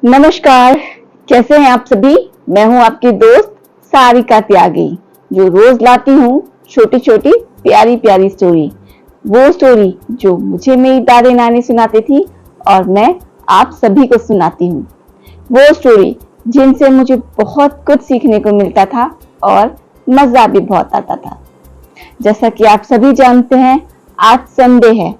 नमस्कार, कैसे हैं आप सभी। मैं हूं आपकी दोस्त सारिका त्यागी, जो रोज लाती हूं छोटी छोटी प्यारी प्यारी स्टोरी। वो स्टोरी जो मुझे मेरी दादी नानी सुनाती थी और मैं आप सभी को सुनाती हूँ। वो स्टोरी जिनसे मुझे बहुत कुछ सीखने को मिलता था और मजा भी बहुत आता था। जैसा कि आप सभी जानते हैं, आज संडे है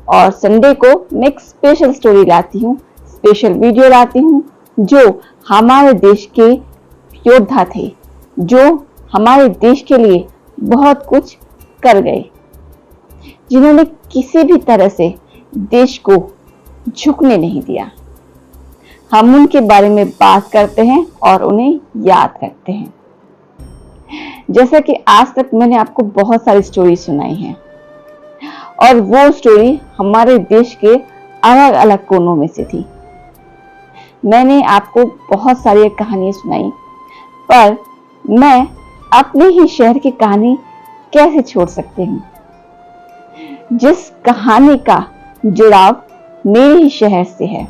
और संडे को मैं एक स्पेशल स्टोरी लाती हूँ, स्पेशल वीडियो लाती हूँ जो हमारे देश के योद्धा थे, जो हमारे देश के लिए बहुत कुछ कर गए, जिन्होंने किसी भी तरह से देश को झुकने नहीं दिया। हम उनके बारे में बात करते हैं और उन्हें याद करते हैं। जैसा कि आज तक मैंने आपको बहुत सारी स्टोरी सुनाई है और वो स्टोरी हमारे देश के अलग अलग कोनों में से थी। मैंने आपको बहुत सारी कहानियां सुनाई, पर मैं अपने ही शहर की कहानी कैसे छोड़ सकती हूँ, जिस कहानी का जुड़ाव मेरे ही शहर से है।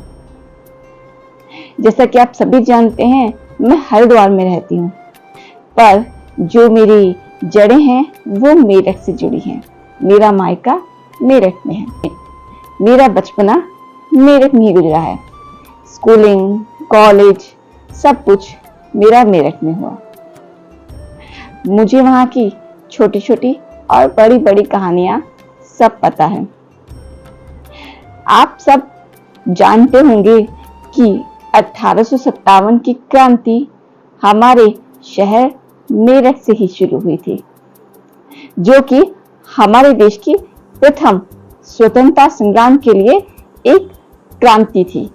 जैसा कि आप सभी जानते हैं, मैं हरिद्वार में रहती हूँ, पर जो मेरी जड़ें हैं वो मेरठ से जुड़ी हैं। मेरा मायका मेरठ में है। मेरा बचपना मेरठ में ही गुजरा है। स्कूलिंग, कॉलेज, सब कुछ मेरा मेरठ में हुआ। मुझे वहां की छोटी छोटी और बड़ी बड़ी कहानियां सब पता है। आप सब जानते होंगे कि 1857 की क्रांति हमारे शहर मेरठ से ही शुरू हुई थी, जो कि हमारे देश की प्रथम स्वतंत्रता संग्राम के लिए एक क्रांति थी,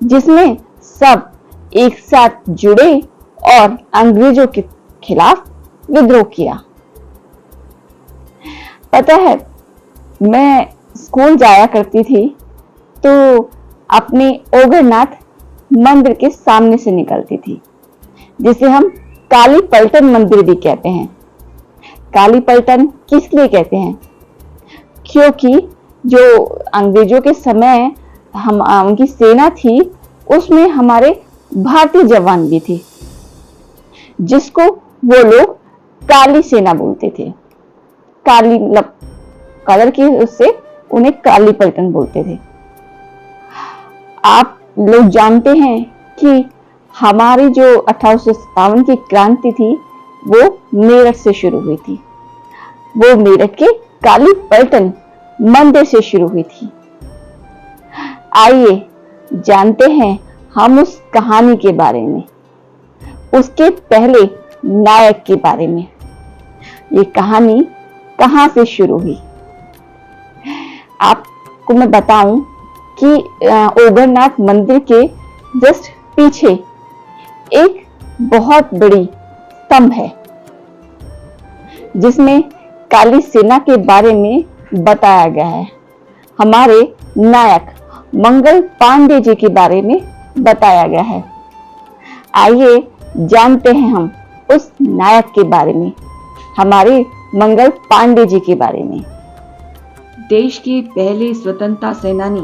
जिसमें सब एक साथ जुड़े और अंग्रेजों के खिलाफ विद्रोह किया। पता है, मैं स्कूल जाया करती थी तो अपने ओगरनाथ मंदिर के सामने से निकलती थी, जिसे हम काली पलटन मंदिर भी कहते हैं। काली पलटन किस लिए कहते हैं? क्योंकि जो अंग्रेजों के समय उनकी सेना थी, उसमें हमारे भारतीय जवान भी थे, जिसको वो लोग काली सेना बोलते थे। काली मतलब कलर की, उससे उन्हें काली पलटन बोलते थे। आप लोग जानते हैं कि हमारी जो 1857 की क्रांति थी वो मेरठ से शुरू हुई थी। वो मेरठ के काली पलटन मंदिर से शुरू हुई थी। आइए जानते हैं हम उस कहानी के बारे में, उसके पहले नायक के बारे में। ये कहानी कहां से शुरू हुई? आपको मैं बताऊं कि ओगरनाथ मंदिर के जस्ट पीछे एक बहुत बड़ी स्तंभ है, जिसमें काली सेना के बारे में बताया गया है। हमारे नायक मंगल पांडे जी के बारे में बताया गया है। आइए जानते हैं हम उस नायक के बारे में, हमारे मंगल पांडे जी के बारे में। देश के पहले स्वतंत्रता सेनानी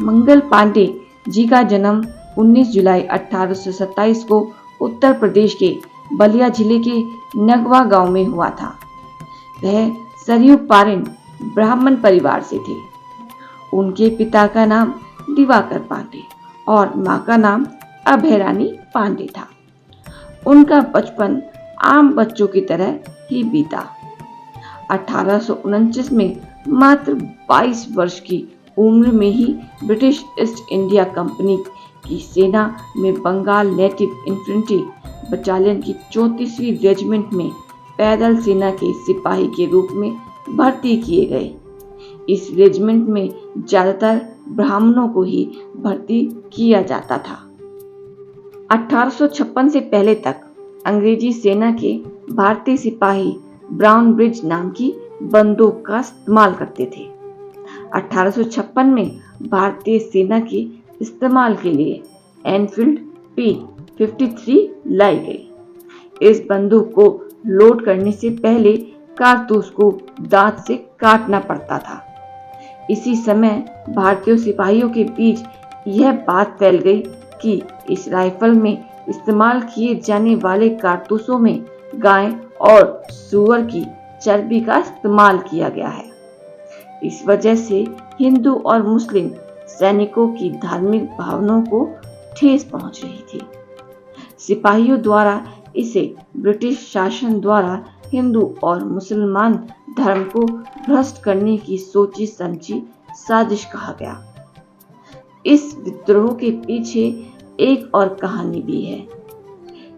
मंगल पांडे जी का जन्म 19 जुलाई 1827 को उत्तर प्रदेश के बलिया जिले के नगवा गांव में हुआ था। वह सरयू पारिन ब्राह्मण परिवार से थे। उनके पिता का नाम दिवाकर पांडे और मां का नाम अभयरानी पांडे था। उनका बचपन आम बच्चों की तरह ही बीता। 1849 में मात्र 22 वर्ष की उम्र में ही ब्रिटिश ईस्ट इंडिया कंपनी की सेना में बंगाल नेटिव इन्फेंट्री बटालियन की 34वीं रेजिमेंट में पैदल सेना के सिपाही के रूप में भर्ती किए गए। इस रेजिमेंट में ज्यादातर ब्राह्मणों को ही भर्ती किया जाता था। 1856 से पहले तक अंग्रेजी सेना के भारतीय सिपाही ब्राउन ब्रिज नाम की बंदूक का इस्तेमाल करते थे। 1856 में भारतीय सेना के इस्तेमाल के लिए एनफील्ड P53 लाई गई। इस बंदूक को लोड करने से पहले कारतूस को दांत से काटना पड़ता था। इसी समय भारतीय सिपाहियों के बीच यह बात फैल गई कि इस राइफल में इस्तेमाल किए जाने वाले कारतूसों में गाय और सूअर की चर्बी का इस्तेमाल किया गया है। इस वजह से हिंदू और मुस्लिम सैनिकों की धार्मिक भावनाओं को ठेस पहुंच रही थी। सिपाहियों द्वारा इसे ब्रिटिश शासन द्वारा हिंदू और मुसलमान धर्म को भ्रष्ट करने की सोची समझी साजिश कहा गया। इस विद्रोह के पीछे एक और कहानी भी है।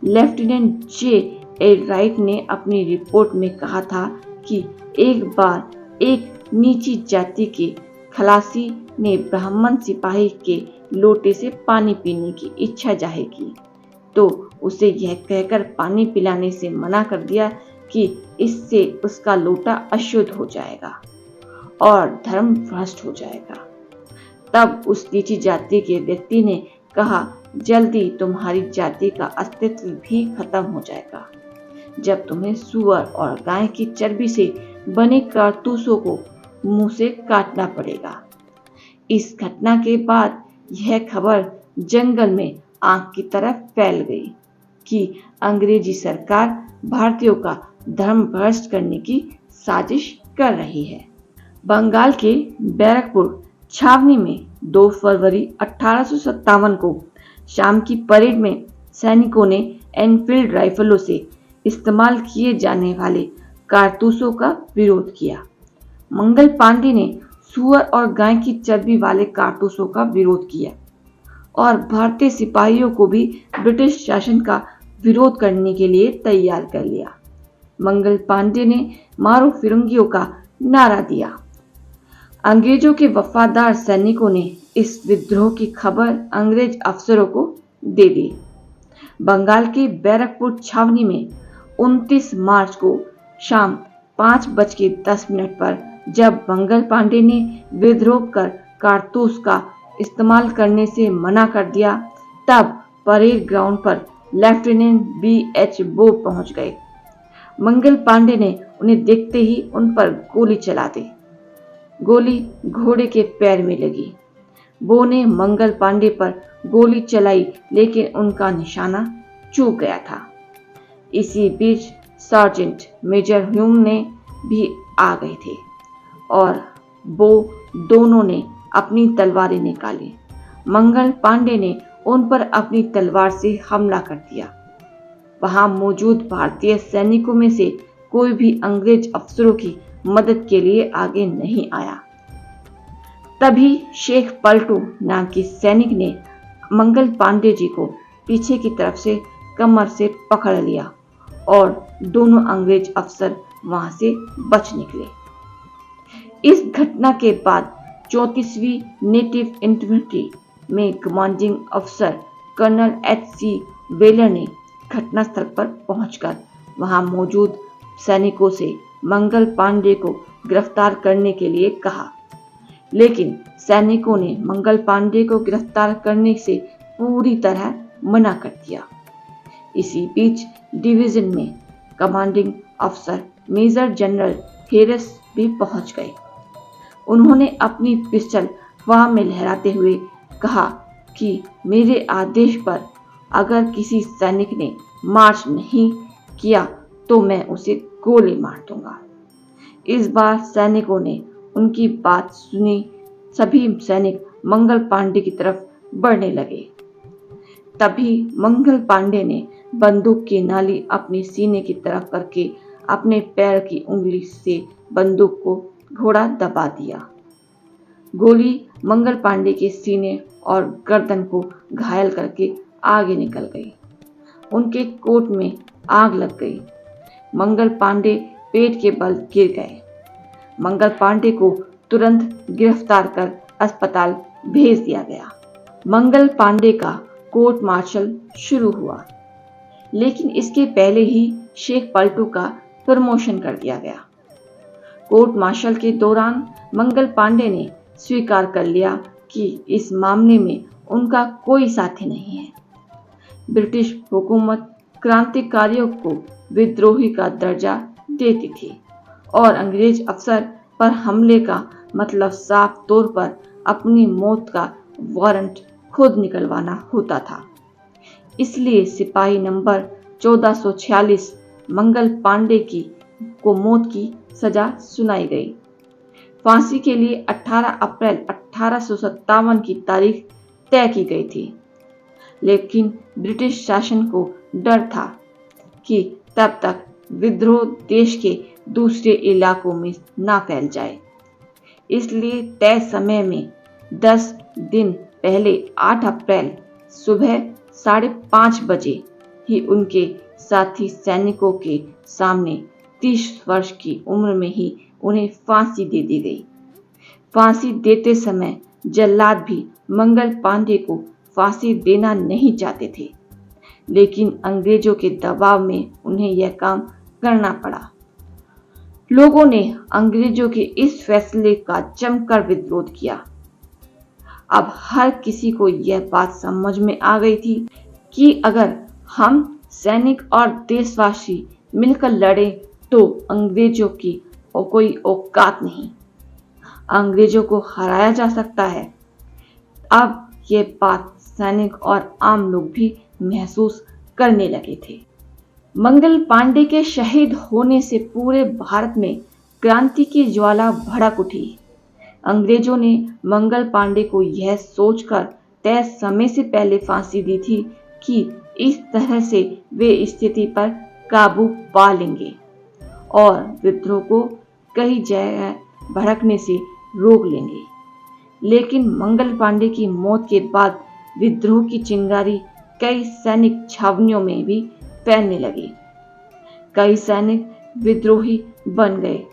लेफ्टिनेंट जे राइट ने अपनी रिपोर्ट में कहा था कि एक बार एक नीची जाति के खलासी ने ब्राह्मण सिपाही के लोटे से पानी पीने की इच्छा जाहिर की, तो उसे यह कहकर पानी पिलाने से मना कर दिया कि इससे उसका लोटा अशुद्ध हो जाएगा और धर्म भ्रष्ट हो जाएगा। तब उस नीची जाति के व्यक्ति ने कहा, जल्दी तुम्हारी जाति का अस्तित्व भी खत्म हो जाएगा जब तुम्हें सुअर और गाय की चर्बी से बने कारतूसों को मुंह से काटना पड़ेगा। इस घटना के बाद यह खबर जंगल में आग की तरह फैल गई कि अंग्रेजी सरकार भारतीयों का धर्म भ्रष्ट करने की साजिश कर रही है। बंगाल के बैरकपुर छावनी में 2 फरवरी 1857 को शाम की परेड में सैनिकों ने एनफील्ड राइफलों से इस्तेमाल किए जाने वाले कारतूसों का विरोध किया। मंगल पांडे ने सुअर और गाय की चर्बी वाले कारतूसों का विरोध किया और भारतीय सिपाहियों को भी ब्रिटिश शासन का विरोध करने के लिए तैयार कर लिया। मंगल पांडे ने मारो फिरंगियों का नारा दिया। अंग्रेजों के वफादार सैनिकों ने इस विद्रोह की खबर अंग्रेज अफसरों को दे दी। बंगाल के बैरकपुर छावनी में 29 मार्च को शाम 5:10 पर जब मंगल पांडे ने विद्रोह कर कारतूस का इस्तेमाल करने से मना कर दिया, तब परेड ग्राउंड पर लेफ्टिनेंट BH बोब पहुंच गए। मंगल पांडे ने उन्हें देखते ही उन पर गोली चला दी। गोली घोड़े के पैर में लगी। बो ने मंगल पांडे पर गोली चलाई, लेकिन उनका निशाना चूक गया था। इसी बीच सार्जेंट मेजर ह्यूम ने भी आ गए थे और बो दोनों ने अपनी तलवारें निकाली। मंगल पांडे ने उन पर अपनी तलवार से हमला कर दिया। वहां मौजूद भारतीय सैनिकों में से कोई भी अंग्रेज अफसरों की मदद के लिए आगे नहीं आया। तभी शेख पलटू नाम के सैनिक ने मंगल पांडे जी को पीछे की तरफ से कमर से पकड़ लिया और दोनों अंग्रेज अफसर वहां से बच निकले। इस घटना के बाद 34वीं नेटिव इन्फेंट्री में कमांडिंग अफसर कर्नल HC वेलर ने घटनास्थल पर पहुंचकर वहां मौजूद सैनिकों से मंगल पांडे को गिरफ्तार करने के लिए कहा, लेकिन सैनिकों ने मंगल पांडे को गिरफ्तार करने से पूरी तरह मना कर दिया। इसी बीच डिवीजन में कमांडिंग अफसर मेजर जनरल हेरिस भी पहुंच गए। उन्होंने अपनी पिस्टल हवा में लहराते हुए कहा कि मेरे आदेश पर अगर किसी सैनिक ने मार्च नहीं किया तो मैं उसे गोली मार दूंगा। इस बार सैनिकों ने उनकी बात सुनी। सभी सैनिक मंगल पांडे की तरफ बढ़ने लगे। तभी मंगल पांडे ने बंदूक की नाली अपने सीने की तरफ करके अपने पैर की उंगली से बंदूक को घोड़ा दबा दिया। गोली मंगल पांडे के सीने और गर्दन को घायल करके आगे निकल गई। उनके कोट में आग लग गई। मंगल पांडे पेट के बल गिर गए। मंगल पांडे को तुरंत गिरफ्तार कर अस्पताल भेज दिया गया। मंगल पांडे का कोर्ट मार्शल शुरू हुआ, लेकिन इसके पहले ही शेख पलटू का प्रमोशन कर दिया गया। कोर्ट मार्शल के दौरान मंगल पांडे ने स्वीकार कर लिया कि इस मामले में उनका कोई साथी नहीं है। ब्रिटिश हुकूमत क्रांतिकारियों को विद्रोही का दर्जा देती थी और अंग्रेज अफसर पर हमले का मतलब साफ तौर पर अपनी मौत का वारंट खुद निकलवाना होता था। इसलिए सिपाही नंबर 1446 मंगल पांडे को मौत की सजा सुनाई गई। फांसी के लिए 18 अप्रैल 1857 की तारीख तय की गई थी, लेकिन ब्रिटिश शासन को डर था कि तब तक विद्रोह देश के दूसरे इलाकों में ना फैल जाए। इसलिए तय समय में 10 दिन पहले 8 अप्रैल सुबह 5:30 बजे ही उनके साथी सैनिकों के सामने 30 वर्ष की उम्र में ही उन्हें फांसी दे दी गई। फांसी देते समय जल्लाद भी मंगल पांडे को फांसी देना नहीं चाहते थे, लेकिन अंग्रेजों के दबाव में उन्हें यह काम करना पड़ा। लोगों ने अंग्रेजों के इस फैसले का जमकर विरोध किया। अब हर किसी को यह बात समझ में आ गई थी कि अगर हम सैनिक और देशवासी मिलकर लड़े तो अंग्रेजों की कोई औकात नहीं, अंग्रेजों को हराया जा सकता है। अब ये बात सैनिक और आम लोग भी महसूस करने लगे थे। मंगल पांडे के शहीद होने से पूरे भारत में क्रांति की ज्वाला भड़क उठी। अंग्रेजों ने मंगल पांडे को यह सोचकर तय समय से पहले फांसी दी थी कि इस तरह से वे स्थिति पर काबू पा लेंगे और विद्रोह को कई जगह भड़कने से रोक लेंगे। लेकिन मंगल पांडे की मौत के बाद विद्रोह की चिंगारी कई सैनिक छावनियों में भी फैलने लगी। कई सैनिक विद्रोही बन गए।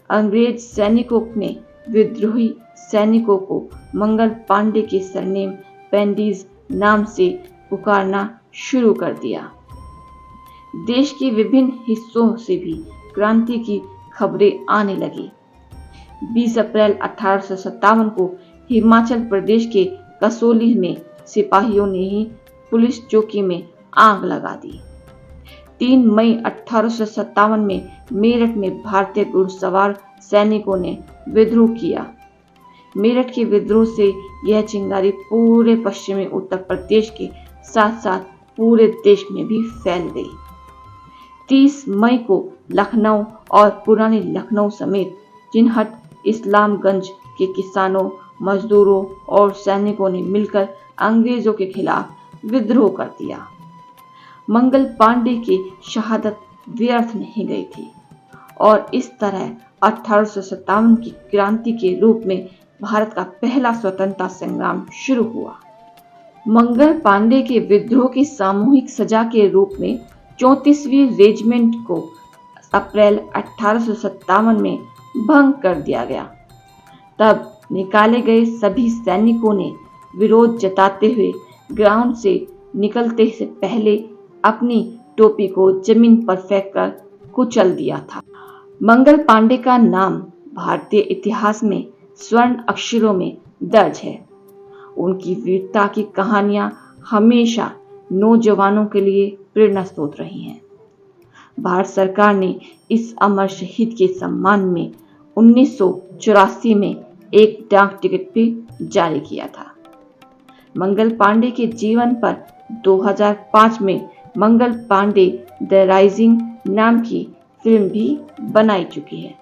अंग्रेज सैनिकों ने विद्रोही सैनिकों को मंगल पांडे के सरनेम पेंडीज नाम से पुकारना शुरू कर दिया। देश के विभिन्न हिस्सों से भी क्रांति की खबरें आने लगी। 20 अप्रैल 1857 को हिमाचल प्रदेश के कसौली में सिपाहियों ने ही पुलिस चौकी में आग लगा दी। 3 मई 1857 में मेरठ में भारतीय घुड़सवार सैनिकों ने विद्रोह किया। मेरठ के विद्रोह से यह चिंगारी पूरे पश्चिमी उत्तर प्रदेश के साथ साथ पूरे देश में भी फैल गई। 30 मई को लखनऊ और पुरानी लखनऊ समेत चिन्हट, इस्लामगंज के किसानों, मजदूरों और सैनिकों ने मिलकर अंग्रेजों के खिलाफ विद्रोह कर दिया। मंगल पांडे की शहादत व्यर्थ नहीं गई थी और इस तरह 1857 की क्रांति के रूप में भारत का पहला स्वतंत्रता संग्राम शुरू हुआ। मंगल पांडे के विद्रोह की सामूहिक सजा के रूप में 34वीं रेजिमेंट को अप्रैल 1857 में भंग कर दिया गया। तब निकाले गए सभी सैनिकों ने विरोध जताते हुए ग्राउंड से निकलते से पहले अपनी टोपी को जमीन पर फेंककर कुचल दिया था। मंगल पांडे का नाम भारतीय इतिहास में स्वर्ण अक्षरों में दर्ज है। उनकी वीरता की कहानियां हमेशा नौजवानों के लिए प्रेरणा स्रोत रही हैं। भारत सरकार ने इस अमर शहीद के सम्मान में 1984 में एक डाक टिकट भी जारी किया था। मंगल पांडे के जीवन पर 2005 में मंगल पांडे द राइजिंग नाम की फिल्म भी बनाई चुकी है।